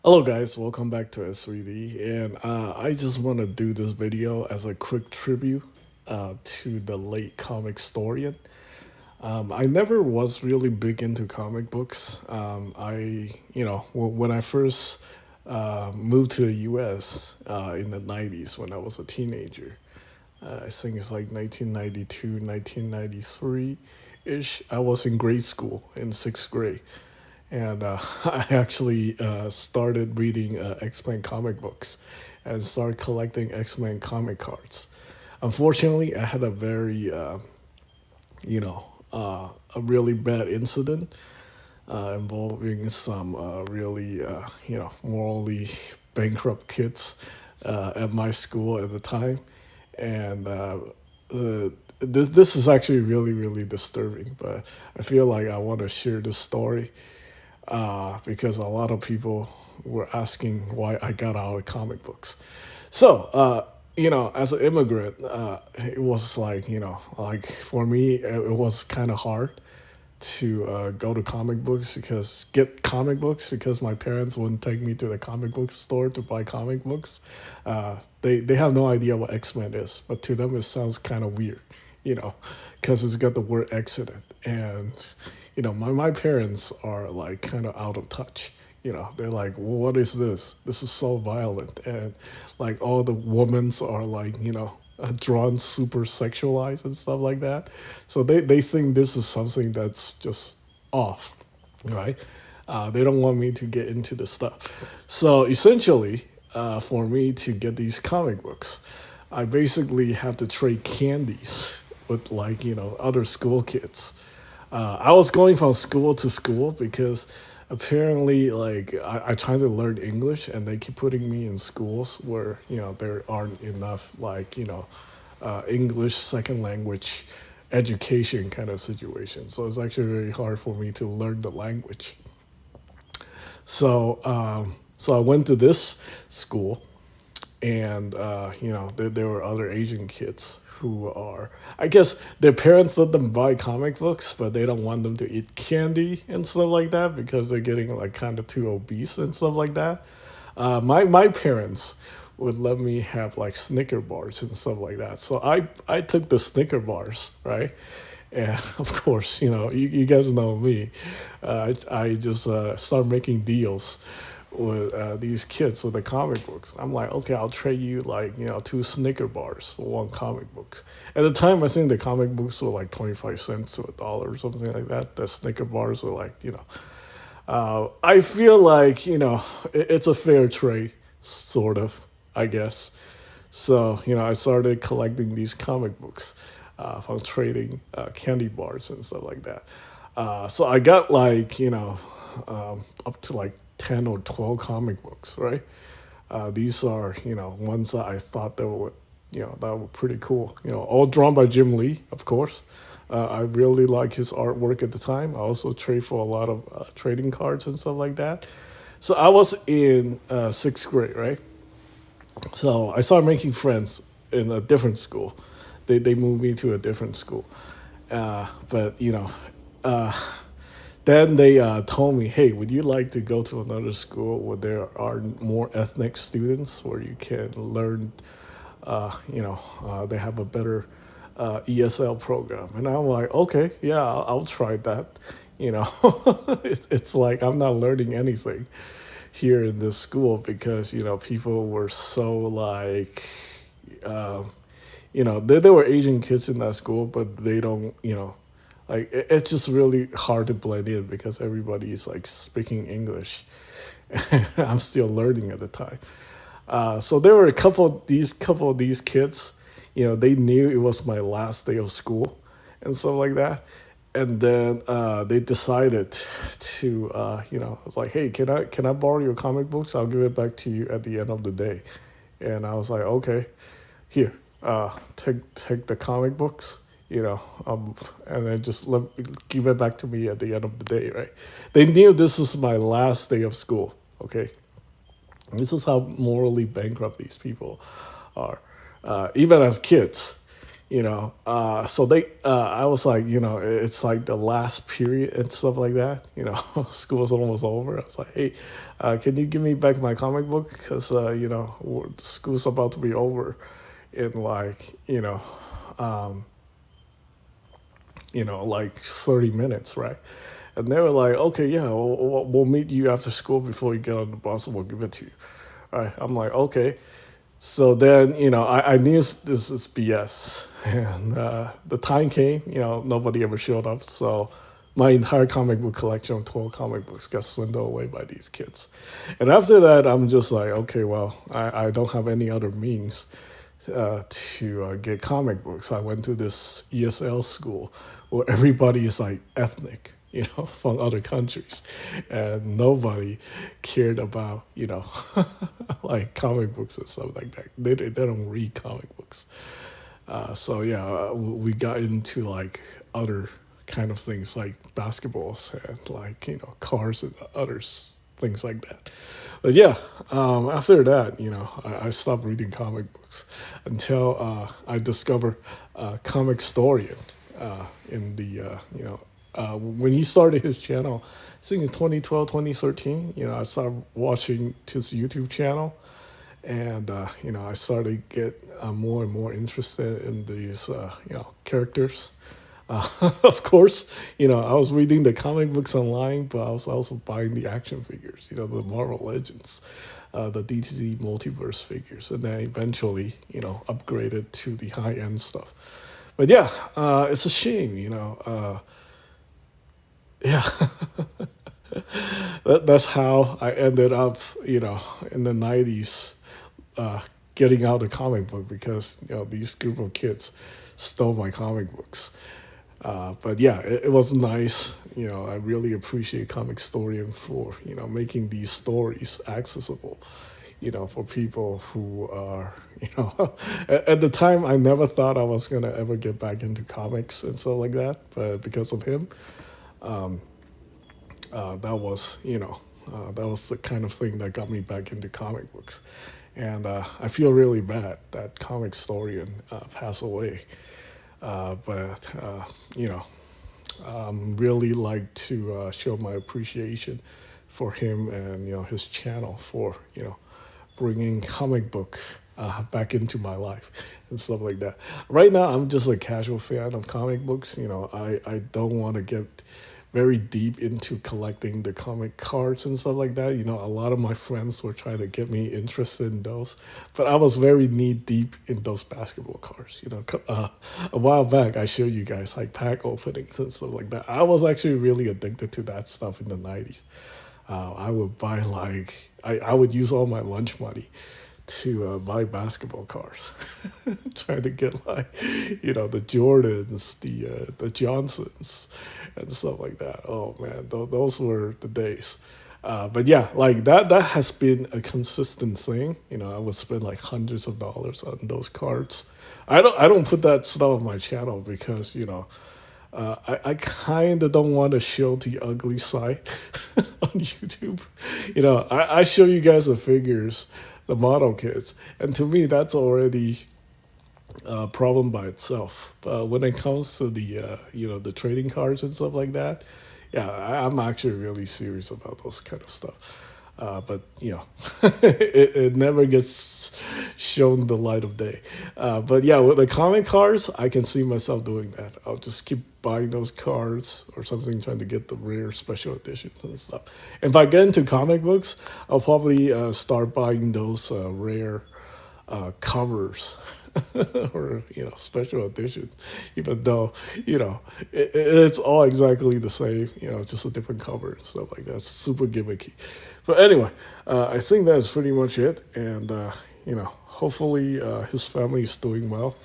Hello guys, welcome back to S3D, and I just want to do this video as a quick tribute to the late Comicstorian. I never was really big into comic books. When I first moved to the US in the 90s when I was a teenager, I think it's like 1992, 1993-ish. I was in grade school in sixth grade and I actually started reading X-Men comic books and started collecting X-Men comic cards. Unfortunately, I had a very, a really bad incident involving some really, morally bankrupt kids at my school at the time, and this is actually really, really disturbing. But I feel like I want to share this story because a lot of people were asking why I got out of comic books. So, as an immigrant, it was like for me, it was kind of hard to go to comic books because get comic books because my parents wouldn't take me to the comic book store to buy comic books. They have no idea what X-Men is, but to them it sounds kind of weird, you know, because it's got the word accident. And my parents are like kind of out of touch. They're like, well, what is this? This is so violent, and like all the women's are like, drawn super sexualized and stuff like that. So they think this is something that's just off, right? They don't want me to get into the stuff. So essentially, for me to get these comic books, I basically have to trade candies with like other school kids. I was going from school to school because apparently like I trying to learn English and they keep putting me in schools where there aren't enough like English second language education kind of situation. So it's actually very hard for me to learn the language. So I went to this school, and there were other Asian kids who are, I guess their parents let them buy comic books, but they don't want them to eat candy and stuff like that because they're getting like kind of too obese and stuff like that. My parents would let me have like Snicker bars and stuff like that. So I took the Snicker bars, right? And of course, you guys know me. I just start making deals with these kids with the comic books. I'm like, okay, I'll trade you like two Snicker bars for one comic books. At the time, I think the comic books were like 25 cents to a dollar or something like that. The Snicker bars were like I feel like it's a fair trade, sort of, I guess. So I started collecting these comic books from trading candy bars and stuff like that. So I got like up to like 10 or 12 comic books, right? These are ones that I thought that were pretty cool. All drawn by Jim Lee, of course. I really like his artwork at the time. I also trade for a lot of trading cards and stuff like that. So I was in sixth grade, right? So I started making friends in a different school. They moved me to a different school, but uh, then they told me, "Hey, would you like to go to another school where there are more ethnic students, where you can learn? They have a better ESL program." And I'm like, "Okay, yeah, I'll try that." It's like I'm not learning anything here in this school because people were so like. There were Asian kids in that school, but they don't, like it's just really hard to blend in because everybody is like speaking English. I'm still learning at the time. So there were a couple of these kids, they knew it was my last day of school and stuff like that. And then they decided to, I was like, hey, can I borrow your comic books? I'll give it back to you at the end of the day. And I was like, okay, here, take the comic books, and then just give it back to me at the end of the day, right? They knew this is my last day of school. Okay, this is how morally bankrupt these people are. Even as kids, So I was like, it's like the last period and stuff like that. School's almost over. I was like, hey, can you give me back my comic book? Because, school's about to be over in like, like 30 minutes, right? And they were like, okay, yeah, we'll meet you after school before you get on the bus and we'll give it to you. All right. I'm like, okay. So then, I knew this is BS. And the time came, nobody ever showed up. So my entire comic book collection of 12 comic books got swindled away by these kids. And after that, I'm just like, okay, well, I don't have any other means to get comic books. I went to this ESL school where everybody is like ethnic, from other countries, and nobody cared about, like comic books and stuff like that. They don't read comic books. So yeah, we got into like other kind of things like basketballs and like cars and others things like that. But yeah, after that, I stopped reading comic books until I discovered Comicstorian in the when he started his channel. I think in 2012, 2013, I started watching his YouTube channel, and I started to get more and more interested in these characters. Of course, I was reading the comic books online, but I was also buying the action figures, the Marvel Legends, the DTZ multiverse figures, and then eventually, upgraded to the high end stuff. But yeah, it's a shame, yeah, that's how I ended up, in the 90s, getting out the comic book because, these group of kids stole my comic books. But yeah, it was nice. I really appreciate Comicstorian for, making these stories accessible, for people who are, at the time, I never thought I was going to ever get back into comics and stuff like that. But because of him, that was the kind of thing that got me back into comic books. And I feel really bad that Comicstorian passed away. But really like to show my appreciation for him and his channel for bringing comic book back into my life and stuff like that. Right now, I'm just a casual fan of comic books. I don't want to get very deep into collecting the comic cards and stuff like that. A lot of my friends were trying to get me interested in those, but I was very knee deep in those basketball cards. A while back, I showed you guys like pack openings and stuff like that. I was actually really addicted to that stuff in the 90s. I would buy I would use all my lunch money to buy basketball cards, trying to get the Jordans, the Johnsons, and stuff like that. Oh man, those were the days. But yeah, like that has been a consistent thing. I would spend like hundreds of dollars on those cards. I don't put that stuff on my channel because I kind of don't want to show the ugly side on YouTube. I show you guys the figures, the model kits, and to me that's already a problem by itself. But when it comes to the trading cards and stuff like that, yeah, I'm actually really serious about those kind of stuff. But it never gets shown the light of day. But yeah, with the comic cards, I can see myself doing that. I'll just keep buying those cards or something, trying to get the rare special editions and stuff. If I get into comic books, I'll probably start buying those rare covers or special edition, even though it's all exactly the same, just a different cover and stuff like that. It's super gimmicky. But anyway, I think that's pretty much it, and hopefully his family is doing well.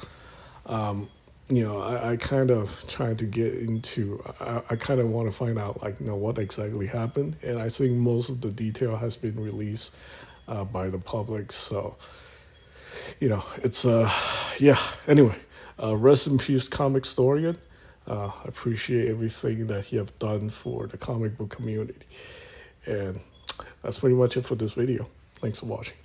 I kind of trying to get into, I kind of want to find out what exactly happened, and I think most of the detail has been released by the public. So it's yeah. Anyway, rest in peace, Comicstorian. I appreciate everything that you have done for the comic book community, and that's pretty much it for this video. Thanks for watching.